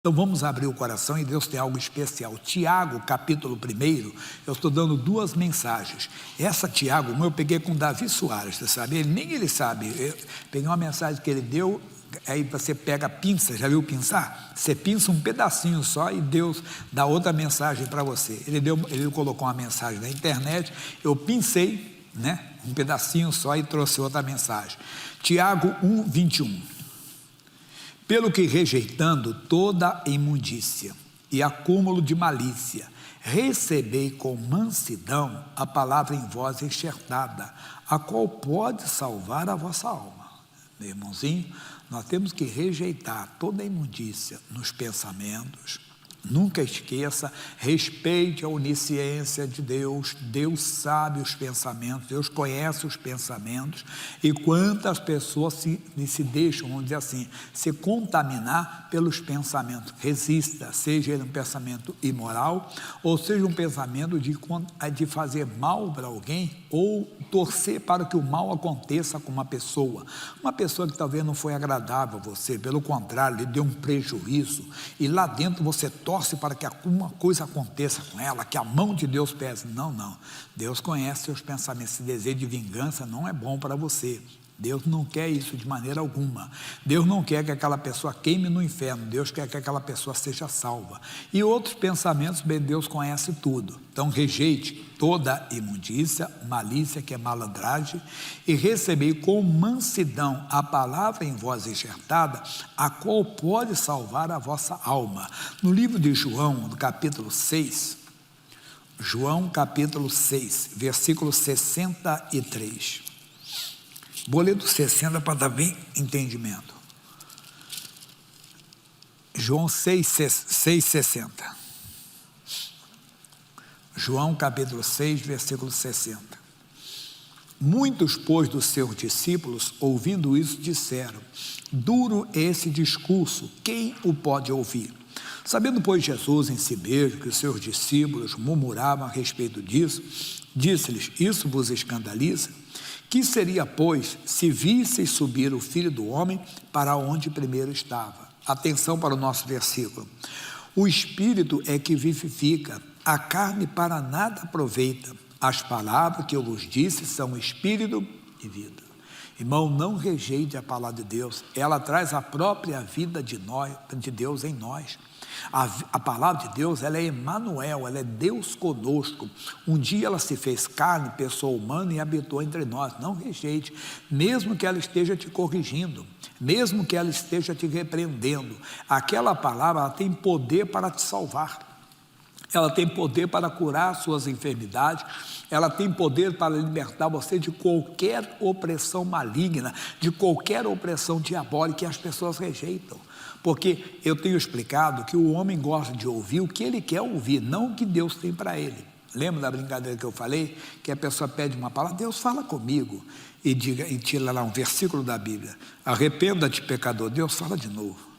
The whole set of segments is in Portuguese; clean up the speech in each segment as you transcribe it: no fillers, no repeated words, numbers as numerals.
Então vamos abrir o coração e Deus tem algo especial. Tiago, capítulo 1, eu estou dando duas mensagens. Essa Tiago, eu peguei com Davi Soares, você sabe? Nem ele sabe. Eu peguei uma mensagem que ele deu, aí você pega pinça, já viu pinçar? Você pinça um pedacinho só e Deus dá outra mensagem para você. Ele colocou uma mensagem na internet, eu pincei, né, um pedacinho só e trouxe outra mensagem. Tiago 1:21. Pelo que rejeitando toda imundícia e acúmulo de malícia, recebei com mansidão a palavra em vós enxertada, a qual pode salvar a vossa alma. Meu irmãozinho, nós temos que rejeitar toda imundícia nos pensamentos. Nunca esqueça, respeite a onisciência de Deus. Deus sabe os pensamentos, Deus conhece os pensamentos. E quantas pessoas se deixam, vamos dizer assim, se contaminar pelos pensamentos. Resista, seja ele um pensamento imoral, ou seja um pensamento de fazer mal para alguém, ou torcer para que o mal aconteça com uma pessoa que talvez não foi agradável a você, pelo contrário, lhe deu um prejuízo, e lá dentro você torce para que alguma coisa aconteça com ela, que a mão de Deus pese. Não, Deus conhece seus pensamentos. Esse desejo de vingança não é bom para você. Deus não quer isso de maneira alguma. Deus não quer que aquela pessoa queime no inferno. Deus quer que aquela pessoa seja salva. E outros pensamentos, bem, Deus conhece tudo. Então rejeite toda imundícia, malícia, que é malandragem, e recebei com mansidão a palavra em vós enxertada, a qual pode salvar a vossa alma. No livro de João, no capítulo 6, João capítulo 6, versículo 63. Vou ler do 60 para dar bem entendimento. João 6,60. João capítulo 6, versículo 60. Muitos, pois, dos seus discípulos, ouvindo isso, disseram: duro esse discurso, quem o pode ouvir? Sabendo, pois, Jesus em si mesmo que os seus discípulos murmuravam a respeito disso, disse-lhes: isso vos escandaliza? Que seria, pois, se visseis subir o Filho do Homem para onde primeiro estava? Atenção para o nosso versículo. O Espírito é que vivifica, a carne para nada aproveita. As palavras que eu vos disse são Espírito e vida. Irmão, não rejeite a palavra de Deus. Ela traz a própria vida de Deus em nós. A palavra de Deus, ela é Emanuel, ela é Deus conosco. Um dia ela se fez carne, pessoa humana, e habitou entre nós. Não rejeite, mesmo que ela esteja te corrigindo, mesmo que ela esteja te repreendendo. Aquela palavra, ela tem poder para te salvar. Ela tem poder para curar suas enfermidades, ela tem poder para libertar você de qualquer opressão maligna, de qualquer opressão diabólica que as pessoas rejeitam. Porque eu tenho explicado que o homem gosta de ouvir o que ele quer ouvir, não o que Deus tem para ele. Lembra da brincadeira que eu falei? Que a pessoa pede uma palavra, Deus fala comigo, e tira lá um versículo da Bíblia: arrependa-te, pecador. Deus fala de novo.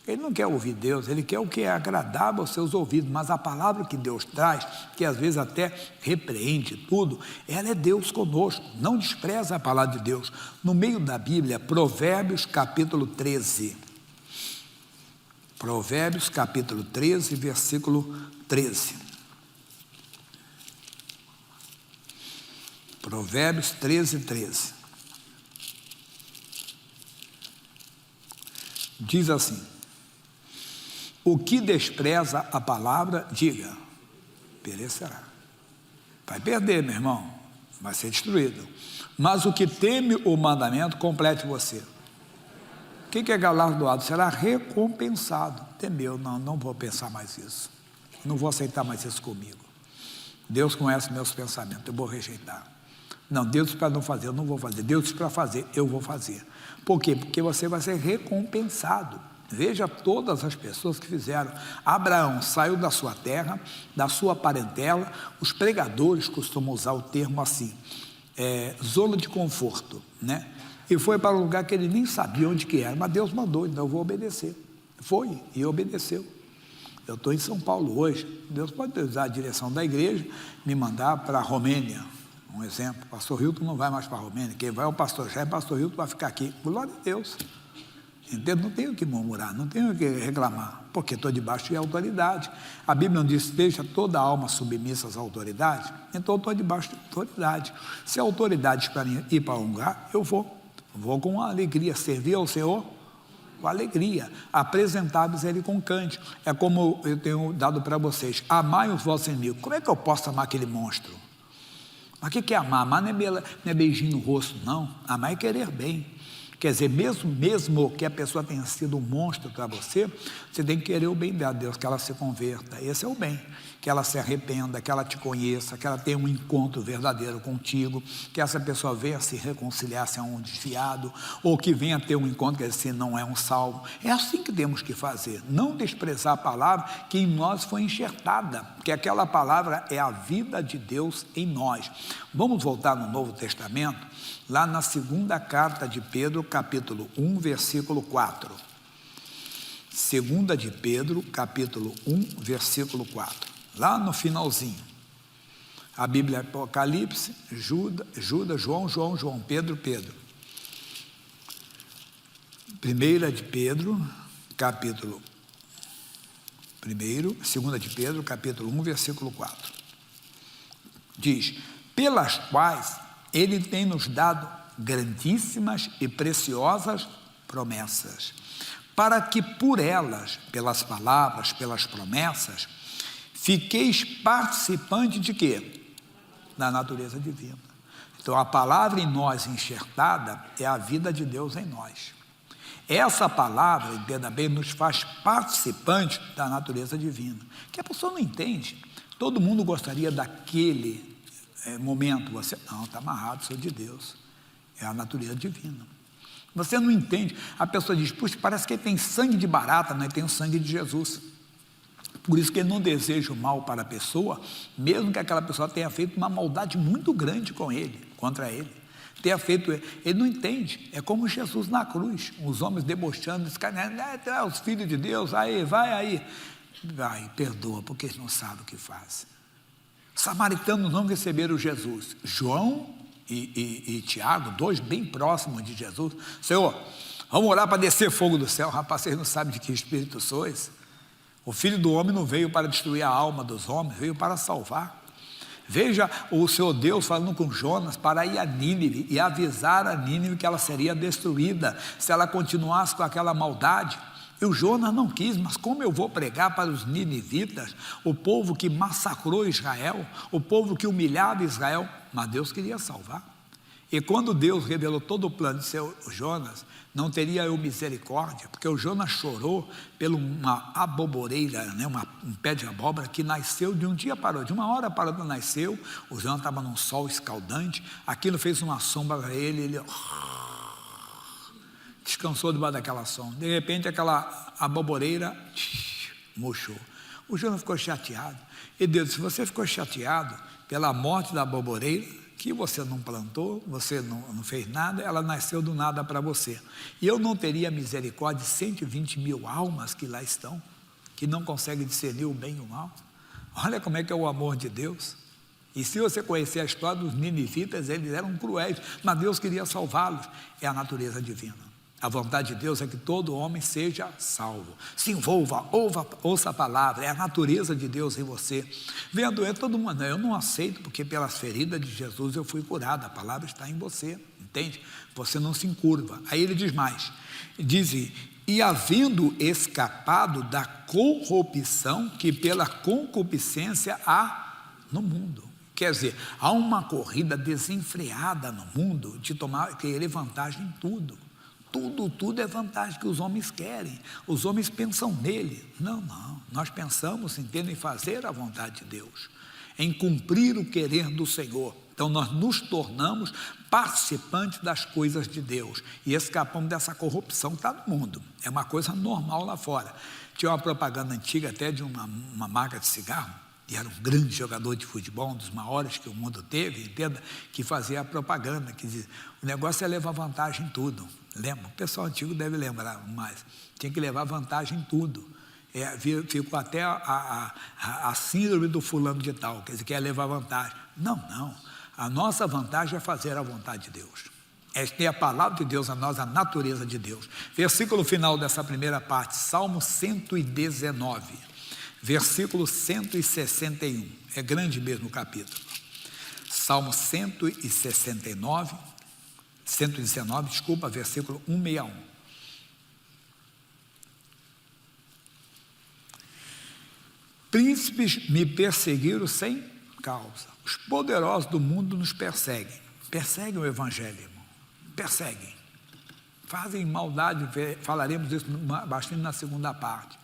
Ele não quer ouvir Deus, ele quer o que é agradável aos seus ouvidos, mas a palavra que Deus traz, que às vezes até repreende tudo, ela é Deus conosco. Não despreza a palavra de Deus. No meio da Bíblia, Provérbios capítulo 13. Provérbios capítulo 13, versículo 13. Provérbios 13, 13. Diz assim: o que despreza a palavra, diga, perecerá. Vai perder, meu irmão, vai ser destruído. Mas o que teme o mandamento, complete você. O que é galardoado? Será recompensado. Temeu, não vou pensar mais isso. Não vou aceitar mais isso comigo. Deus conhece meus pensamentos, eu vou rejeitar. Não, Deus disse para não fazer, eu não vou fazer. Deus disse para fazer, eu vou fazer. Por quê? Porque você vai ser recompensado. Veja todas as pessoas que fizeram. Abraão saiu da sua terra, da sua parentela. Os pregadores costumam usar o termo assim, zona de conforto, né? E foi para um lugar que ele nem sabia onde que era, mas Deus mandou, então eu vou obedecer. Foi e obedeceu. Eu estou em São Paulo hoje. Deus pode usar a direção da igreja, me mandar para a Romênia, um exemplo. Pastor Hilton não vai mais para a Romênia, quem vai é o pastor Jair, pastor Hilton vai ficar aqui. Glória a Deus. Entende? Não tenho que murmurar, não tenho que reclamar, porque estou debaixo de autoridade. A Bíblia não diz: deixa toda a alma submissa às autoridades. Então eu estou debaixo de autoridade. Se a autoridade para ir para um lugar, eu vou com alegria, servir ao Senhor com alegria, apresentar-vos Ele com cântico. É como eu tenho dado para vocês: amai os vossos inimigos. Como é que eu posso amar aquele monstro? Mas o que é amar? Amar não é beijinho no rosto, não. Amar é querer bem. Quer dizer, mesmo que a pessoa tenha sido um monstro para você, você tem que querer o bem dela, Deus, que ela se converta. Esse é o bem. Que ela se arrependa, que ela te conheça, que ela tenha um encontro verdadeiro contigo, que essa pessoa venha se reconciliar se é um desviado, ou que venha ter um encontro, quer dizer, se não é um salvo. É assim que temos que fazer, não desprezar a palavra que em nós foi enxertada, porque aquela palavra é a vida de Deus em nós. Vamos voltar no Novo Testamento, lá na segunda carta de Pedro, capítulo 1, versículo 4. Segunda de Pedro, capítulo 1, versículo 4. Lá no finalzinho, a Bíblia é Apocalipse, Judas, João, Pedro. Primeira de Pedro, capítulo 1, segunda de Pedro, capítulo 1, versículo 4. Diz: pelas quais Ele tem nos dado grandíssimas e preciosas promessas, para que por elas, pelas palavras, pelas promessas, fiqueis participantes de quê? Da natureza divina. Então a palavra em nós enxertada é a vida de Deus em nós. Essa palavra, entenda bem, nos faz participantes da natureza divina, que a pessoa não entende. Todo mundo gostaria daquele momento. Você não, está amarrado, sou de Deus, é a natureza divina. Você não entende. A pessoa diz: puxa, parece que ele tem sangue de barata, não, ele tem o sangue de Jesus. Por isso que ele não deseja o mal para a pessoa, mesmo que aquela pessoa tenha feito uma maldade muito grande contra ele. Tenha feito, ele não entende. É como Jesus na cruz, os homens debochando, os filhos de Deus, aí, vai aí. Vai, perdoa, porque eles não sabem o que fazem. Os samaritanos não receberam Jesus. João e Tiago, dois bem próximos de Jesus: Senhor, vamos orar para descer fogo do céu. Rapaz, vocês não sabem de que espírito sois? O Filho do Homem não veio para destruir a alma dos homens, veio para salvar. Veja o Senhor Deus falando com Jonas para ir a Nínive e avisar a Nínive que ela seria destruída se ela continuasse com aquela maldade. E o Jonas não quis: mas como eu vou pregar para os ninivitas, o povo que massacrou Israel, o povo que humilhava Israel? Mas Deus queria salvar. E quando Deus revelou todo o plano de seu Jonas, não teria eu misericórdia, porque o Jonas chorou por uma aboboreira, um pé de abóbora que nasceu de um dia para outro, de uma hora para outra nasceu. O Jonas estava num sol escaldante, aquilo fez uma sombra para ele descansou debaixo daquela sombra. De repente aquela aboboreira murchou. O Jonas ficou chateado, e Deus disse: você ficou chateado pela morte da aboboreira, que você não plantou, você não fez nada, ela nasceu do nada para você. E eu não teria misericórdia de 120 mil almas que lá estão, que não conseguem discernir o bem e o mal? Olha como é que é o amor de Deus. E se você conhecer a história dos ninivitas, eles eram cruéis, mas Deus queria salvá-los. É a natureza divina. A vontade de Deus é que todo homem seja salvo. Se envolva, ouça a palavra, é a natureza de Deus em você. Venha doer todo mundo: eu não aceito, porque pelas feridas de Jesus eu fui curado. A palavra está em você, entende? Você não se encurva. Aí ele diz mais, diz: e havendo escapado da corrupção que pela concupiscência há no mundo. Quer dizer, há uma corrida desenfreada no mundo de querer vantagem em tudo. Tudo é vantagem que os homens querem. Os homens pensam nele. Não, nós pensamos, entendem, em fazer a vontade de Deus, em cumprir o querer do Senhor. Então nós nos tornamos participantes das coisas de Deus e escapamos dessa corrupção que está no mundo. É uma coisa normal lá fora. Tinha uma propaganda antiga até de uma marca de cigarro, e era um grande jogador de futebol, um dos maiores que o mundo teve, entenda, que fazia a propaganda, que dizia: o negócio é levar vantagem em tudo. Lembra? O pessoal antigo deve lembrar mais. Tinha que levar vantagem em tudo. Ficou até a síndrome do fulano de tal, quer dizer, quer levar vantagem. Não. A nossa vantagem é fazer a vontade de Deus. Esta é a palavra de Deus a nós, a natureza de Deus. Versículo final dessa primeira parte, Salmo 119, versículo 161. É grande mesmo o capítulo. Salmo 119, versículo 161. Príncipes me perseguiram sem causa. Os poderosos do mundo nos perseguem. Perseguem o evangelho, irmão. Perseguem. Fazem maldade, falaremos isso bastante na segunda parte.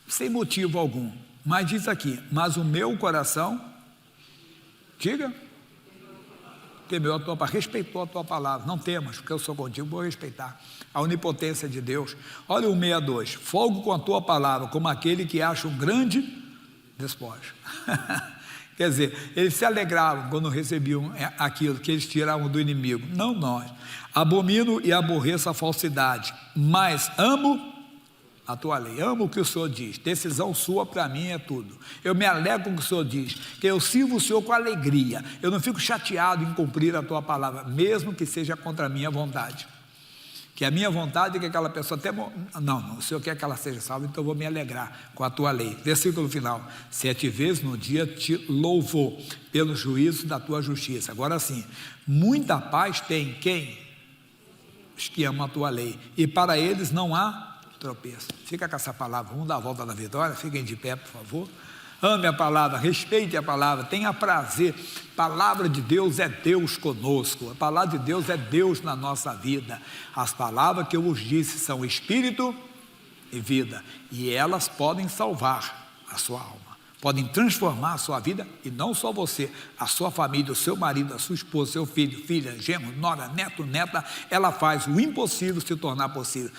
Sem motivo algum. Mas diz aqui, mas o meu coração, diga, temeu a tua palavra, respeitou a tua palavra. Não temas, porque eu sou contigo, vou respeitar a onipotência de Deus. Olha o 62, folgo com a tua palavra, como aquele que acha um grande despojo. Quer dizer, eles se alegravam quando recebiam aquilo que eles tiravam do inimigo. Não nós. Abomino e aborreço a falsidade, mas amo a tua lei, amo o que o Senhor diz. Decisão sua para mim é tudo. Eu me alegro com o que o Senhor diz, que eu sirvo o Senhor com alegria. Eu não fico chateado em cumprir a tua palavra, mesmo que seja contra a minha vontade. Que a minha vontade é que aquela pessoa até... Não, o Senhor quer que ela seja salva, então eu vou me alegrar com a tua lei. Versículo final, 7 vezes no dia te louvou, pelo juízo da tua justiça. Agora sim, muita paz tem quem? Os que amam a tua lei, e para eles não há tropeço. Fica com essa palavra, vamos dar a volta da vitória, fiquem de pé, por favor. Ame a palavra, respeite a palavra, tenha prazer. Palavra de Deus é Deus conosco, a palavra de Deus é Deus na nossa vida. As palavras que eu vos disse são espírito e vida, e elas podem salvar a sua alma, podem transformar a sua vida, e não só você, a sua família, o seu marido, a sua esposa, seu filho, filha, genro, nora, neto, neta. Ela faz o impossível se tornar possível.